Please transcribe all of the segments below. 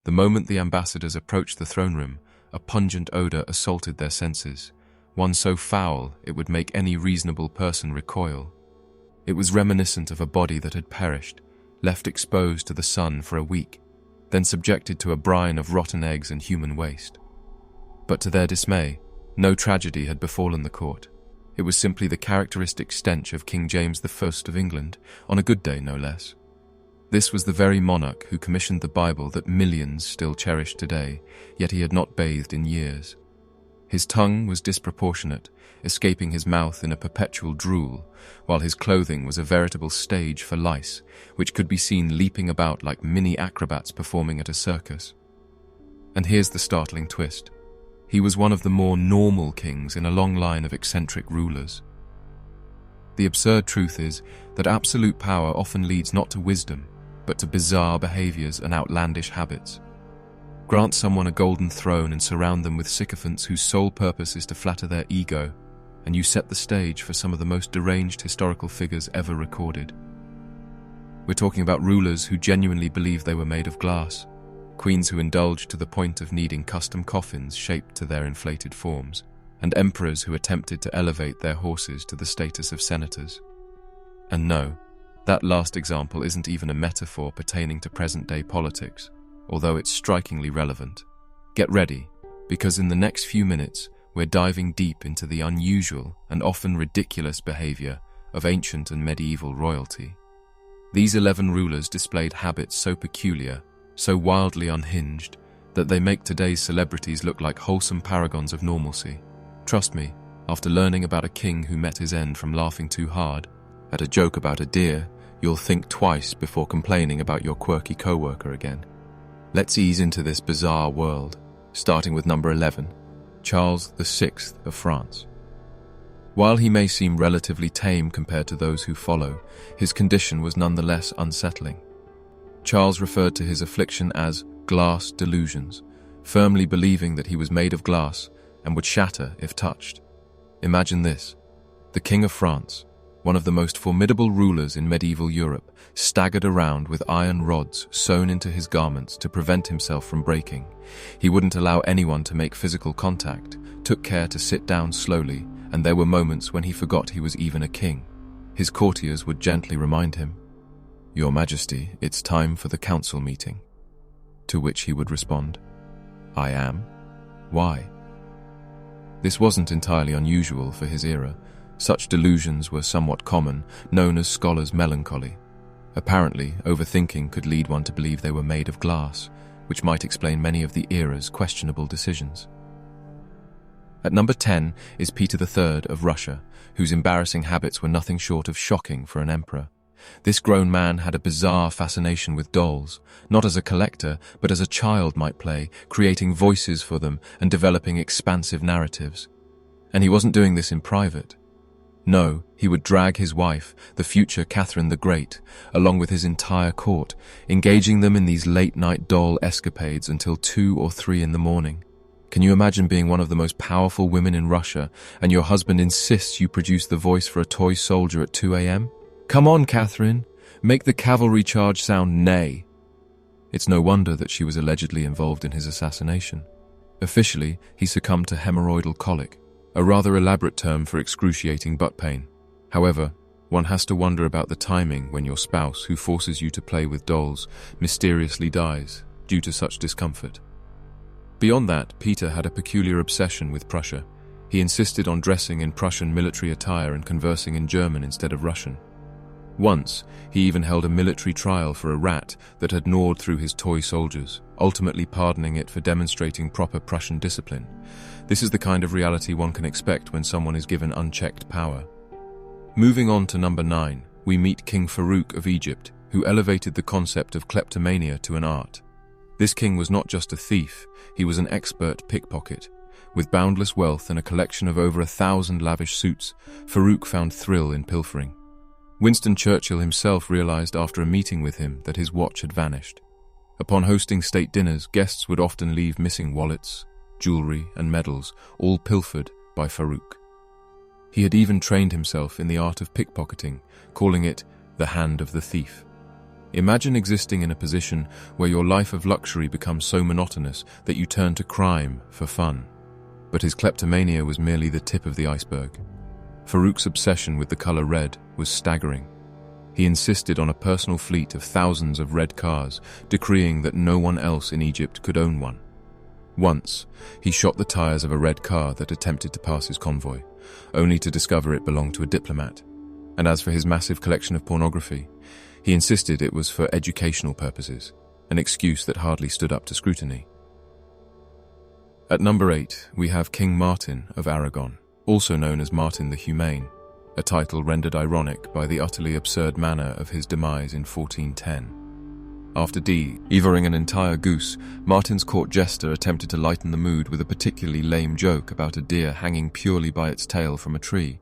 The moment the ambassadors approached the throne room, a pungent odor assaulted their senses, one so foul it would make any reasonable person recoil. It was reminiscent of a body that had perished, left exposed to the sun for a week, then subjected to a brine of rotten eggs and human waste. But to their dismay, no tragedy had befallen the court. It was simply the characteristic stench of King James I of England, on a good day no less. This was the very monarch who commissioned the Bible that millions still cherish today, yet he had not bathed in years. His tongue was disproportionate, escaping his mouth in a perpetual drool, while his clothing was a veritable stage for lice, which could be seen leaping about like mini acrobats performing at a circus. And here's the startling twist. He was one of the more normal kings in a long line of eccentric rulers. The absurd truth is that absolute power often leads not to wisdom, but to bizarre behaviors and outlandish habits. Grant someone a golden throne and surround them with sycophants whose sole purpose is to flatter their ego, and you set the stage for some of the most deranged historical figures ever recorded. We're talking about rulers who genuinely believed they were made of glass, queens who indulged to the point of needing custom coffins shaped to their inflated forms, and emperors who attempted to elevate their horses to the status of senators. And no, that last example isn't even a metaphor pertaining to present-day politics, although it's strikingly relevant. Get ready, because in the next few minutes, we're diving deep into the unusual and often ridiculous behavior of ancient and medieval royalty. These 11 rulers displayed habits so peculiar, so wildly unhinged, that they make today's celebrities look like wholesome paragons of normalcy. Trust me, after learning about a king who met his end from laughing too hard at a joke about a deer, you'll think twice before complaining about your quirky co-worker again. Let's ease into this bizarre world, starting with number 11, Charles VI of France. While he may seem relatively tame compared to those who follow, his condition was nonetheless unsettling. Charles referred to his affliction as glass delusions, firmly believing that he was made of glass and would shatter if touched. Imagine this: the King of France, one of the most formidable rulers in medieval Europe, staggered around with iron rods sewn into his garments to prevent himself from breaking. He wouldn't allow anyone to make physical contact, took care to sit down slowly, and there were moments when he forgot he was even a king. His courtiers would gently remind him, "Your Majesty, it's time for the council meeting." To which he would respond, "I am. Why?" This wasn't entirely unusual for his era. Such delusions were somewhat common, known as scholars' melancholy. Apparently, overthinking could lead one to believe they were made of glass, which might explain many of the era's questionable decisions. At number 10 is Peter III of Russia, whose embarrassing habits were nothing short of shocking for an emperor. This grown man had a bizarre fascination with dolls, not as a collector, but as a child might play, creating voices for them and developing expansive narratives. And he wasn't doing this in private. No, he would drag his wife, the future Catherine the Great, along with his entire court, engaging them in these late-night doll escapades until 2 or 3 in the morning. Can you imagine being one of the most powerful women in Russia, and your husband insists you produce the voice for a toy soldier at 2 a.m.? "Come on, Catherine, make the cavalry charge sound nay." It's no wonder that she was allegedly involved in his assassination. Officially, he succumbed to hemorrhoidal colic, a rather elaborate term for excruciating butt pain. However, one has to wonder about the timing when your spouse, who forces you to play with dolls, mysteriously dies due to such discomfort. Beyond that, Peter had a peculiar obsession with Prussia. He insisted on dressing in Prussian military attire and conversing in German instead of Russian. Once, he even held a military trial for a rat that had gnawed through his toy soldiers, ultimately pardoning it for demonstrating proper Prussian discipline. This is the kind of reality one can expect when someone is given unchecked power. Moving on to number 9, we meet King Farouk of Egypt, who elevated the concept of kleptomania to an art. This king was not just a thief, he was an expert pickpocket. With boundless wealth and a collection of over 1,000 lavish suits, Farouk found thrill in pilfering. Winston Churchill himself realized after a meeting with him that his watch had vanished. Upon hosting state dinners, guests would often leave missing wallets, jewelry, and medals, all pilfered by Farouk. He had even trained himself in the art of pickpocketing, calling it the hand of the thief. Imagine existing in a position where your life of luxury becomes so monotonous that you turn to crime for fun. But his kleptomania was merely the tip of the iceberg. Farouk's obsession with the color red was staggering. He insisted on a personal fleet of thousands of red cars, decreeing that no one else in Egypt could own one. Once, he shot the tires of a red car that attempted to pass his convoy, only to discover it belonged to a diplomat. And as for his massive collection of pornography, he insisted it was for educational purposes, an excuse that hardly stood up to scrutiny. At number 8, we have King Martin of Aragon, also known as Martin the Humane, a title rendered ironic by the utterly absurd manner of his demise in 1410. After devouring an entire goose, Martin's court jester attempted to lighten the mood with a particularly lame joke about a deer hanging purely by its tail from a tree.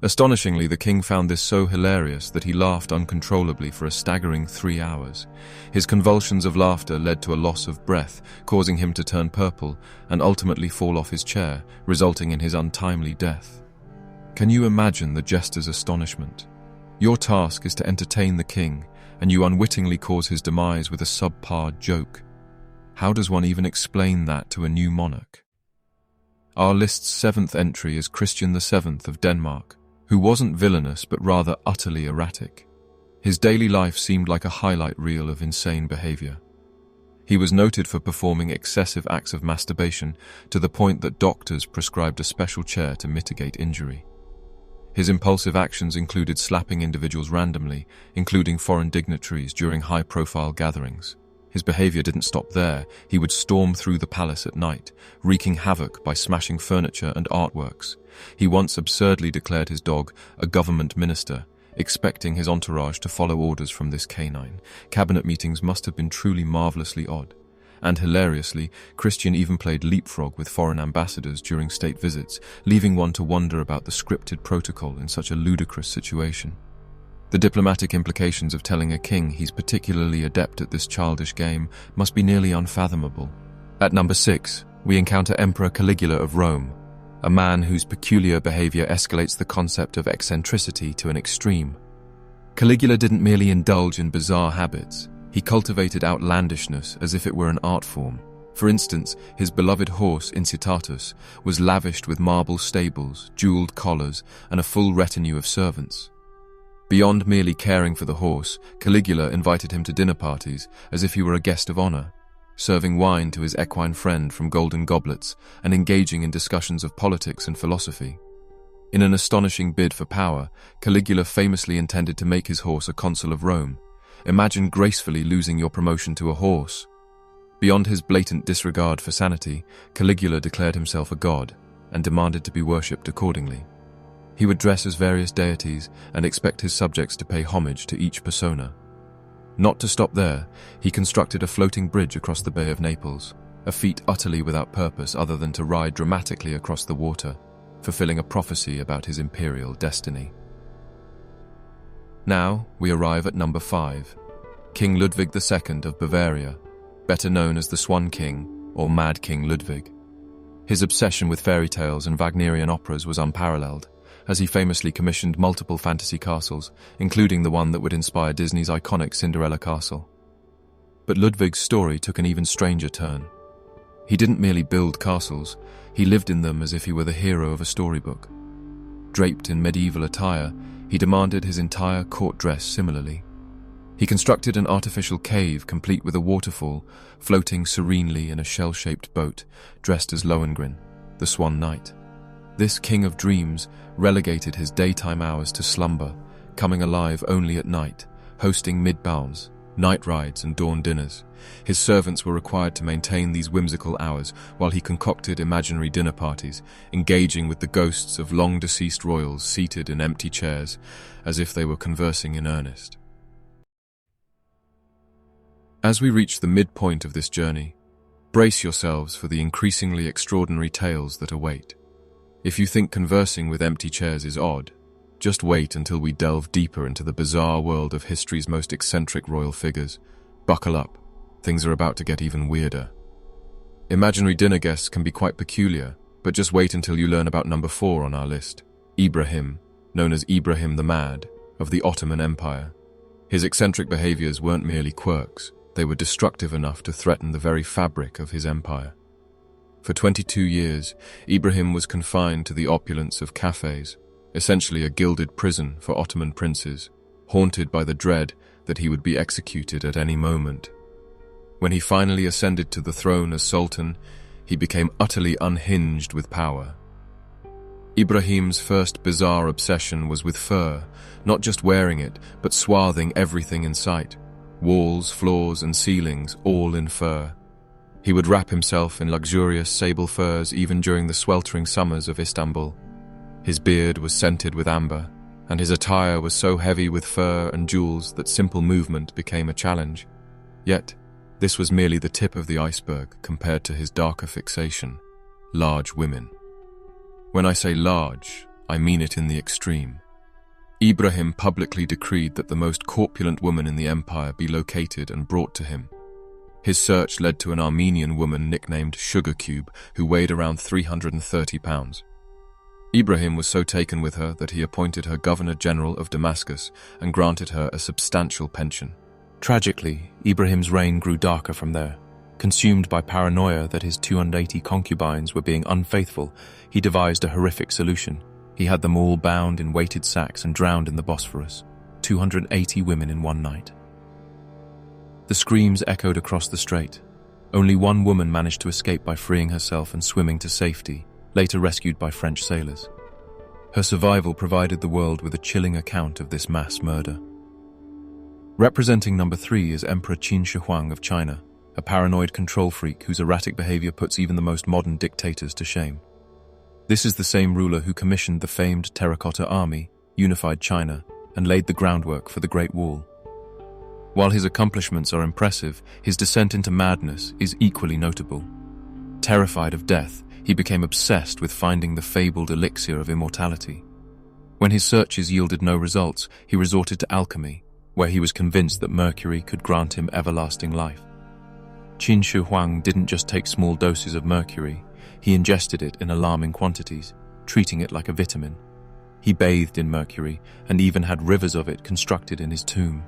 Astonishingly, the king found this so hilarious that he laughed uncontrollably for a staggering 3 hours. His convulsions of laughter led to a loss of breath, causing him to turn purple and ultimately fall off his chair, resulting in his untimely death. Can you imagine the jester's astonishment? Your task is to entertain the king, and you unwittingly cause his demise with a subpar joke. How does one even explain that to a new monarch? Our list's 7th entry is Christian VII of Denmark, who wasn't villainous but rather utterly erratic. His daily life seemed like a highlight reel of insane behavior. He was noted for performing excessive acts of masturbation to the point that doctors prescribed a special chair to mitigate injury. His impulsive actions included slapping individuals randomly, including foreign dignitaries during high-profile gatherings. His behavior didn't stop there. He would storm through the palace at night, wreaking havoc by smashing furniture and artworks. He once absurdly declared his dog a government minister, expecting his entourage to follow orders from this canine. Cabinet meetings must have been truly marvelously odd. And hilariously, Christian even played leapfrog with foreign ambassadors during state visits, leaving one to wonder about the scripted protocol in such a ludicrous situation. The diplomatic implications of telling a king he's particularly adept at this childish game must be nearly unfathomable. At number 6, we encounter Emperor Caligula of Rome, a man whose peculiar behavior escalates the concept of eccentricity to an extreme. Caligula didn't merely indulge in bizarre habits. He cultivated outlandishness as if it were an art form. For instance, his beloved horse, Incitatus, was lavished with marble stables, jeweled collars, and a full retinue of servants. Beyond merely caring for the horse, Caligula invited him to dinner parties as if he were a guest of honor, serving wine to his equine friend from golden goblets and engaging in discussions of politics and philosophy. In an astonishing bid for power, Caligula famously intended to make his horse a consul of Rome. Imagine gracefully losing your promotion to a horse. Beyond his blatant disregard for sanity, Caligula declared himself a god and demanded to be worshipped accordingly. He would dress as various deities and expect his subjects to pay homage to each persona. Not to stop there, he constructed a floating bridge across the Bay of Naples, a feat utterly without purpose other than to ride dramatically across the water, fulfilling a prophecy about his imperial destiny. Now we arrive at number 5, King Ludwig II of Bavaria, better known as the Swan King or Mad King Ludwig. His obsession with fairy tales and Wagnerian operas was unparalleled, as he famously commissioned multiple fantasy castles, including the one that would inspire Disney's iconic Cinderella castle. But Ludwig's story took an even stranger turn. He didn't merely build castles, he lived in them as if he were the hero of a storybook. Draped in medieval attire, he demanded his entire court dress similarly. He constructed an artificial cave complete with a waterfall, floating serenely in a shell-shaped boat, dressed as Lohengrin, the Swan Knight. This king of dreams relegated his daytime hours to slumber, coming alive only at night, hosting mid-bows, night rides and dawn dinners. His servants were required to maintain these whimsical hours while he concocted imaginary dinner parties, engaging with the ghosts of long-deceased royals seated in empty chairs, as if they were conversing in earnest. As we reach the midpoint of this journey, brace yourselves for the increasingly extraordinary tales that await. If you think conversing with empty chairs is odd, just wait until we delve deeper into the bizarre world of history's most eccentric royal figures. Buckle up, things are about to get even weirder. Imaginary dinner guests can be quite peculiar, but just wait until you learn about number 4 on our list, Ibrahim, known as Ibrahim the Mad, of the Ottoman Empire. His eccentric behaviors weren't merely quirks, they were destructive enough to threaten the very fabric of his empire. For 22 years, Ibrahim was confined to the opulence of cafes, essentially a gilded prison for Ottoman princes, haunted by the dread that he would be executed at any moment. When he finally ascended to the throne as sultan, he became utterly unhinged with power. Ibrahim's first bizarre obsession was with fur, not just wearing it, but swathing everything in sight. Walls, floors, and ceilings, all in fur. He would wrap himself in luxurious sable furs even during the sweltering summers of Istanbul. His beard was scented with amber, and his attire was so heavy with fur and jewels that simple movement became a challenge. Yet, this was merely the tip of the iceberg compared to his darker fixation: large women. When I say large, I mean it in the extreme. Ibrahim publicly decreed that the most corpulent woman in the empire be located and brought to him. His search led to an Armenian woman nicknamed Sugar Cube, who weighed around 330 pounds. Ibrahim was so taken with her that he appointed her Governor-General of Damascus and granted her a substantial pension. Tragically, Ibrahim's reign grew darker from there. Consumed by paranoia that his 280 concubines were being unfaithful, he devised a horrific solution. He had them all bound in weighted sacks and drowned in the Bosphorus. 280 women in one night. The screams echoed across the strait. Only one woman managed to escape by freeing herself and swimming to safety, later rescued by French sailors. Her survival provided the world with a chilling account of this mass murder. Representing number 3 is Emperor Qin Shi Huang of China, a paranoid control freak whose erratic behavior puts even the most modern dictators to shame. This is the same ruler who commissioned the famed Terracotta Army, unified China, and laid the groundwork for the Great Wall. While his accomplishments are impressive, his descent into madness is equally notable. Terrified of death, he became obsessed with finding the fabled elixir of immortality. When his searches yielded no results, he resorted to alchemy, where he was convinced that mercury could grant him everlasting life. Qin Shi Huang didn't just take small doses of mercury, he ingested it in alarming quantities, treating it like a vitamin. He bathed in mercury and even had rivers of it constructed in his tomb.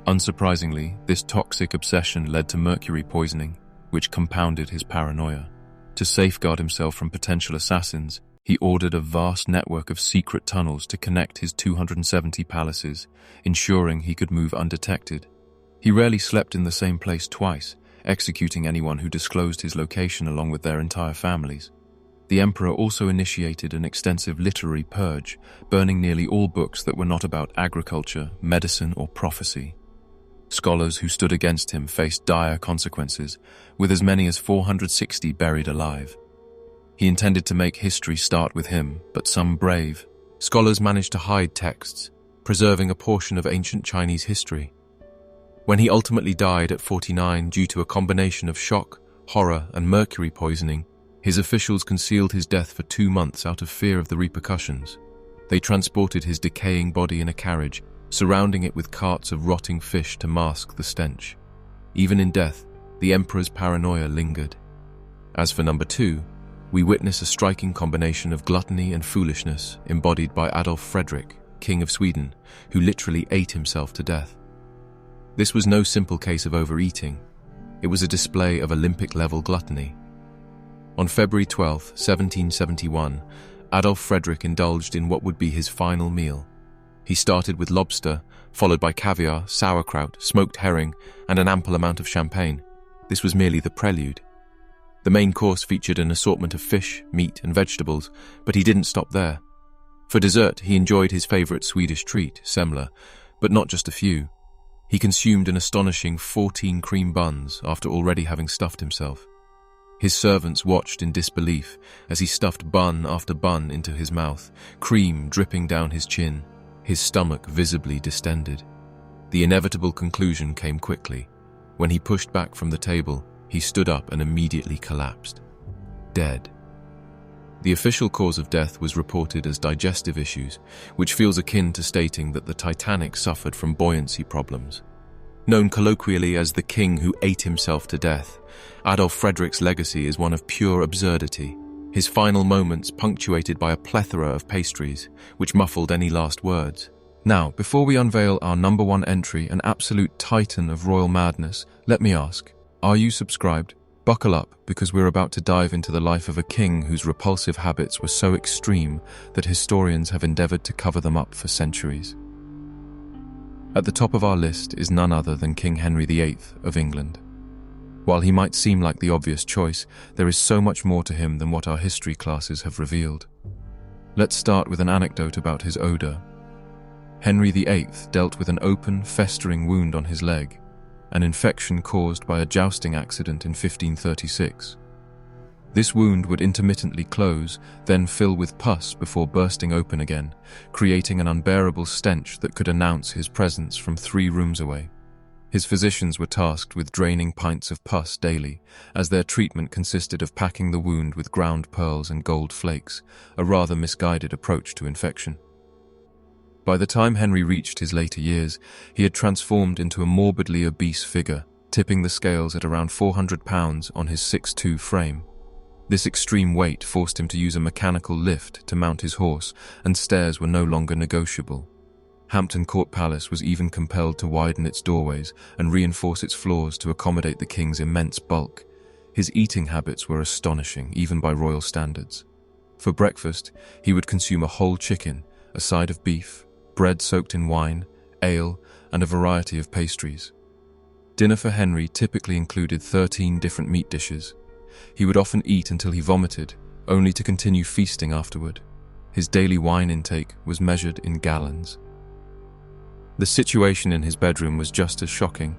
Unsurprisingly, this toxic obsession led to mercury poisoning, which compounded his paranoia. To safeguard himself from potential assassins, he ordered a vast network of secret tunnels to connect his 270 palaces, ensuring he could move undetected. He rarely slept in the same place twice, executing anyone who disclosed his location along with their entire families. The emperor also initiated an extensive literary purge, burning nearly all books that were not about agriculture, medicine, or prophecy. Scholars who stood against him faced dire consequences, with as many as 460 buried alive. He intended to make history start with him, but some brave scholars managed to hide texts, preserving a portion of ancient Chinese history. When he ultimately died at 49 due to a combination of shock, horror, and mercury poisoning, his officials concealed his death for 2 months out of fear of the repercussions. They transported his decaying body in a carriage, surrounding it with carts of rotting fish to mask the stench. Even in death, the emperor's paranoia lingered. As for number 2, we witness a striking combination of gluttony and foolishness embodied by Adolf Fredrik, King of Sweden, who literally ate himself to death. This was no simple case of overeating. It was a display of Olympic-level gluttony. On February 12, 1771, Adolf Fredrik indulged in what would be his final meal. He started with lobster, followed by caviar, sauerkraut, smoked herring, and an ample amount of champagne. This was merely the prelude. The main course featured an assortment of fish, meat, and vegetables, but he didn't stop there. For dessert, he enjoyed his favorite Swedish treat, semla, but not just a few. He consumed an astonishing 14 cream buns after already having stuffed himself. His servants watched in disbelief as he stuffed bun after bun into his mouth, cream dripping down his chin, his stomach visibly distended. The inevitable conclusion came quickly. When he pushed back from the table, he stood up and immediately collapsed. Dead. The official cause of death was reported as digestive issues, which feels akin to stating that the Titanic suffered from buoyancy problems. Known colloquially as the king who ate himself to death, Adolf Fredrik's legacy is one of pure absurdity, his final moments punctuated by a plethora of pastries, which muffled any last words. Now, before we unveil our number one entry, an absolute titan of royal madness, let me ask, are you subscribed? Buckle up, because we're about to dive into the life of a king whose repulsive habits were so extreme that historians have endeavored to cover them up for centuries. At the top of our list is none other than King Henry VIII of England. While he might seem like the obvious choice, there is so much more to him than what our history classes have revealed. Let's start with an anecdote about his odour. Henry VIII dealt with an open, festering wound on his leg, an infection caused by a jousting accident in 1536. This wound would intermittently close, then fill with pus before bursting open again, creating an unbearable stench that could announce his presence from 3 rooms away. His physicians were tasked with draining pints of pus daily, as their treatment consisted of packing the wound with ground pearls and gold flakes, a rather misguided approach to infection. By the time Henry reached his later years, he had transformed into a morbidly obese figure, tipping the scales at around 400 pounds on his 6'2" frame. This extreme weight forced him to use a mechanical lift to mount his horse, and stairs were no longer negotiable. Hampton Court Palace was even compelled to widen its doorways and reinforce its floors to accommodate the king's immense bulk. His eating habits were astonishing, even by royal standards. For breakfast, he would consume a whole chicken, a side of beef, bread soaked in wine, ale, and a variety of pastries. Dinner for Henry typically included 13 different meat dishes. He would often eat until he vomited, only to continue feasting afterward. His daily wine intake was measured in gallons. The situation in his bedroom was just as shocking.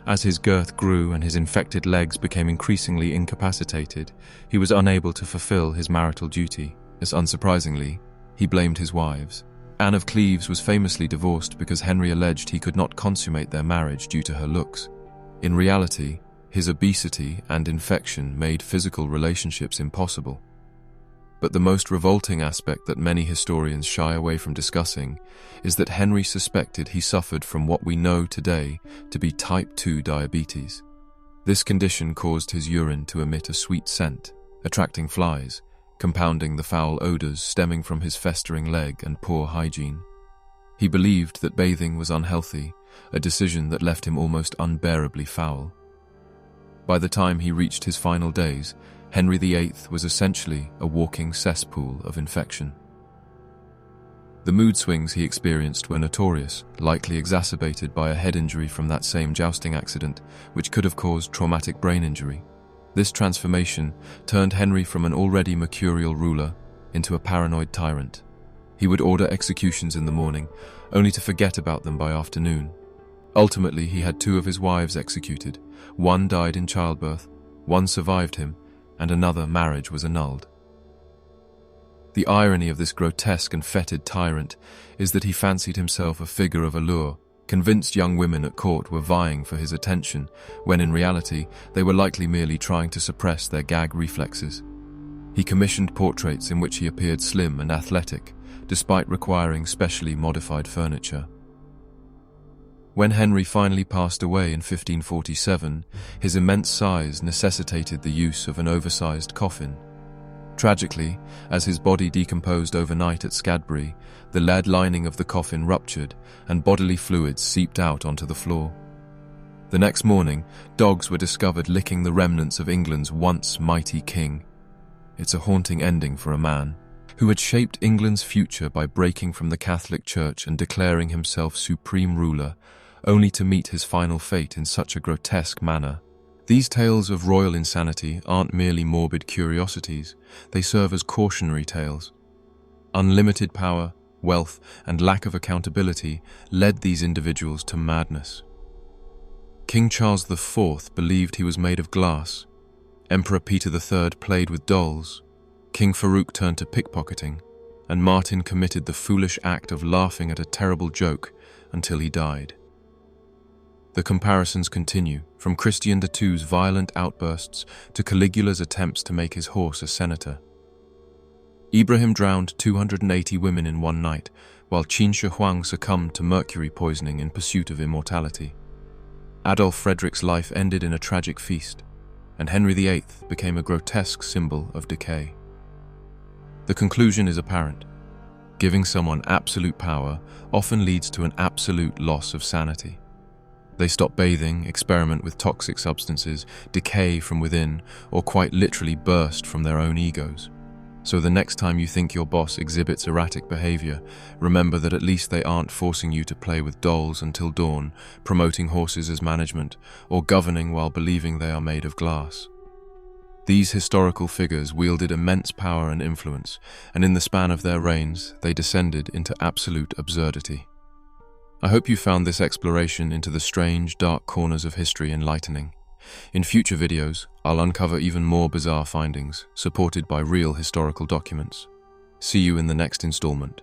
As his girth grew and his infected legs became increasingly incapacitated, he was unable to fulfill his marital duty, as unsurprisingly, he blamed his wives. Anne of Cleves was famously divorced because Henry alleged he could not consummate their marriage due to her looks. In reality, his obesity and infection made physical relationships impossible. But the most revolting aspect that many historians shy away from discussing is that Henry suspected he suffered from what we know today to be type 2 diabetes. This condition caused his urine to emit a sweet scent, attracting flies, compounding the foul odors stemming from his festering leg and poor hygiene. He believed that bathing was unhealthy, a decision that left him almost unbearably foul. By the time he reached his final days, Henry VIII was essentially a walking cesspool of infection. The mood swings he experienced were notorious, likely exacerbated by a head injury from that same jousting accident, which could have caused traumatic brain injury. This transformation turned Henry from an already mercurial ruler into a paranoid tyrant. He would order executions in the morning, only to forget about them by afternoon. Ultimately, he had 2 of his wives executed. One died in childbirth, one survived him, and another marriage was annulled. The irony of this grotesque and fetid tyrant is that he fancied himself a figure of allure, convinced young women at court were vying for his attention, when in reality they were likely merely trying to suppress their gag reflexes. He commissioned portraits in which he appeared slim and athletic, despite requiring specially modified furniture. When Henry finally passed away in 1547, his immense size necessitated the use of an oversized coffin. Tragically, as his body decomposed overnight at Scadbury, the lead lining of the coffin ruptured and bodily fluids seeped out onto the floor. The next morning, dogs were discovered licking the remnants of England's once mighty king. It's a haunting ending for a man who had shaped England's future by breaking from the Catholic Church and declaring himself supreme ruler, only to meet his final fate in such a grotesque manner. These tales of royal insanity aren't merely morbid curiosities, they serve as cautionary tales. Unlimited power, wealth, and lack of accountability led these individuals to madness. King Charles IV believed he was made of glass. Emperor Peter III played with dolls. King Farouk turned to pickpocketing, and Martin committed the foolish act of laughing at a terrible joke until he died. The comparisons continue, from Christian II's violent outbursts to Caligula's attempts to make his horse a senator. Ibrahim drowned 280 women in one night, while Qin Shi Huang succumbed to mercury poisoning in pursuit of immortality. Adolf Frederick's life ended in a tragic feast, and Henry VIII became a grotesque symbol of decay. The conclusion is apparent. Giving someone absolute power often leads to an absolute loss of sanity. They stop bathing, experiment with toxic substances, decay from within, or quite literally burst from their own egos. So the next time you think your boss exhibits erratic behavior, remember that at least they aren't forcing you to play with dolls until dawn, promoting horses as management, or governing while believing they are made of glass. These historical figures wielded immense power and influence, and in the span of their reigns, they descended into absolute absurdity. I hope you found this exploration into the strange, dark corners of history enlightening. In future videos, I'll uncover even more bizarre findings, supported by real historical documents. See you in the next installment.